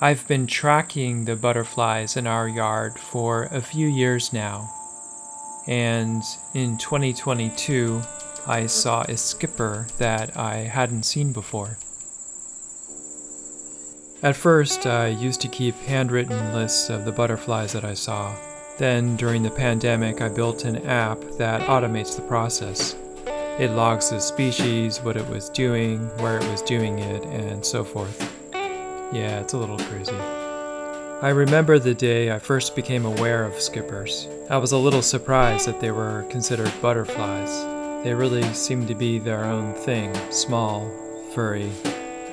I've been tracking the butterflies in our yard for a few years now, and in 2022, I saw a skipper that I hadn't seen before. At first, I used to keep handwritten lists of the butterflies that I saw. Then, during the pandemic, I built an app that automates the process. It logs the species, what it was doing, where it was doing it, and so forth. Yeah, it's a little crazy. I remember the day I first became aware of skippers. I was a little surprised that they were considered butterflies. They really seem to be their own thing, small, furry.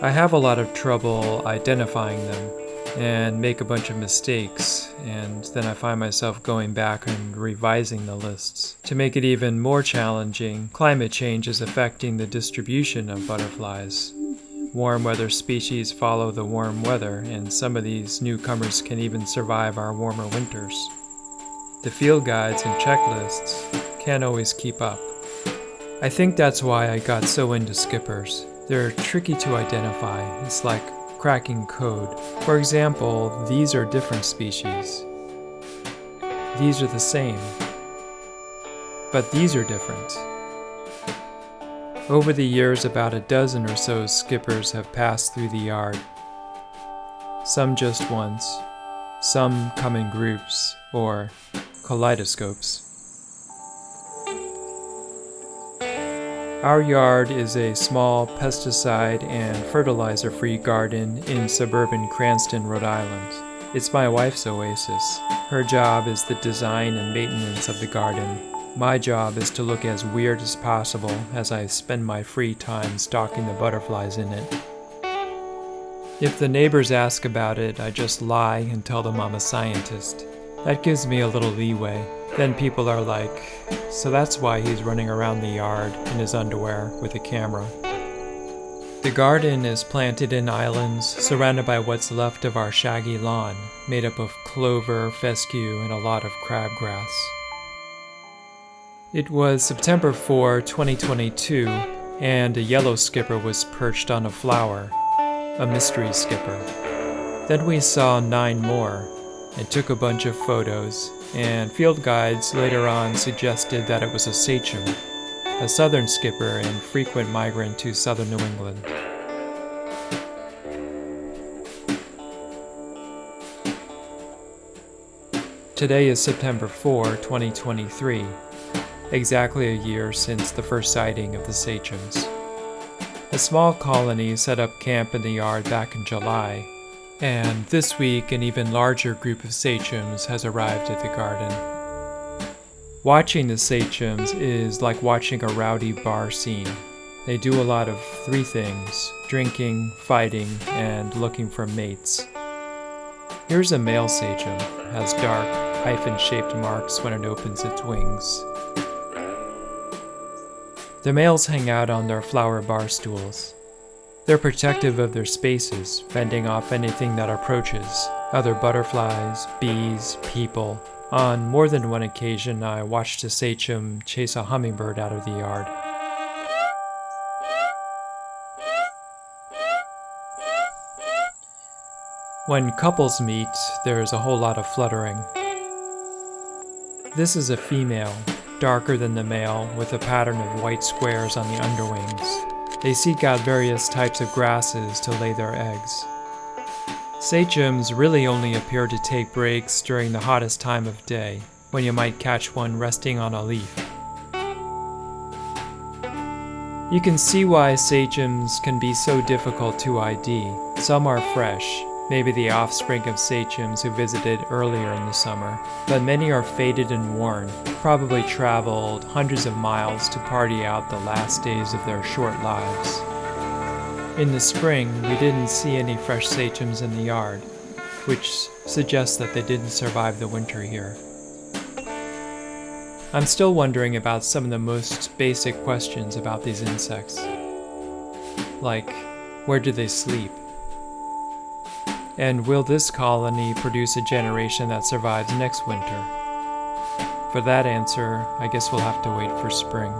I have a lot of trouble identifying them and make a bunch of mistakes, and then I find myself going back and revising the lists. To make it even more challenging, climate change is affecting the distribution of butterflies. Warm weather species follow the warm weather, and some of these newcomers can even survive our warmer winters. The field guides and checklists can't always keep up. I think that's why I got so into skippers. They're tricky to identify. It's like cracking code. For example, these are different species. These are the same. But these are different. Over the years, about a dozen or so skippers have passed through the yard. Some just once, some come in groups or kaleidoscopes. Our yard is a small pesticide and fertilizer-free garden in suburban Cranston, Rhode Island. It's my wife's oasis. Her job is the design and maintenance of the garden. My job is to look as weird as possible as I spend my free time stalking the butterflies in it. If the neighbors ask about it, I just lie and tell them I'm a scientist. That gives me a little leeway. Then people are like, so that's why he's running around the yard in his underwear with a camera. The garden is planted in islands surrounded by what's left of our shaggy lawn, made up of clover, fescue, and a lot of crabgrass. It was September 4, 2022, and a yellow skipper was perched on a flower, a mystery skipper. Then we saw 9 more, and took a bunch of photos, and field guides later on suggested that it was a Sachem, a southern skipper and frequent migrant to southern New England. Today is September 4, 2023. Exactly a year since the first sighting of the Sachems. A small colony set up camp in the yard back in July, and this week an even larger group of Sachems has arrived at the garden. Watching the Sachems is like watching a rowdy bar scene. They do a lot of 3 things: drinking, fighting, and looking for mates. Here's a male Sachem, has dark, hyphen-shaped marks when it opens its wings. The males hang out on their flower bar stools. They're protective of their spaces, fending off anything that approaches, other butterflies, bees, people. On more than one occasion, I watched a Sachem chase a hummingbird out of the yard. When couples meet, there's a whole lot of fluttering. This is a female, darker than the male, with a pattern of white squares on the underwings. They seek out various types of grasses to lay their eggs. Sachems really only appear to take breaks during the hottest time of day, when you might catch one resting on a leaf. You can see why Sachems can be so difficult to ID. Some are fresh, maybe the offspring of Sachems who visited earlier in the summer, but many are faded and worn, probably traveled hundreds of miles to party out the last days of their short lives. In the spring, we didn't see any fresh Sachems in the yard, which suggests that they didn't survive the winter here. I'm still wondering about some of the most basic questions about these insects. Like, where do they sleep? And will this colony produce a generation that survives next winter? For that answer, I guess we'll have to wait for spring.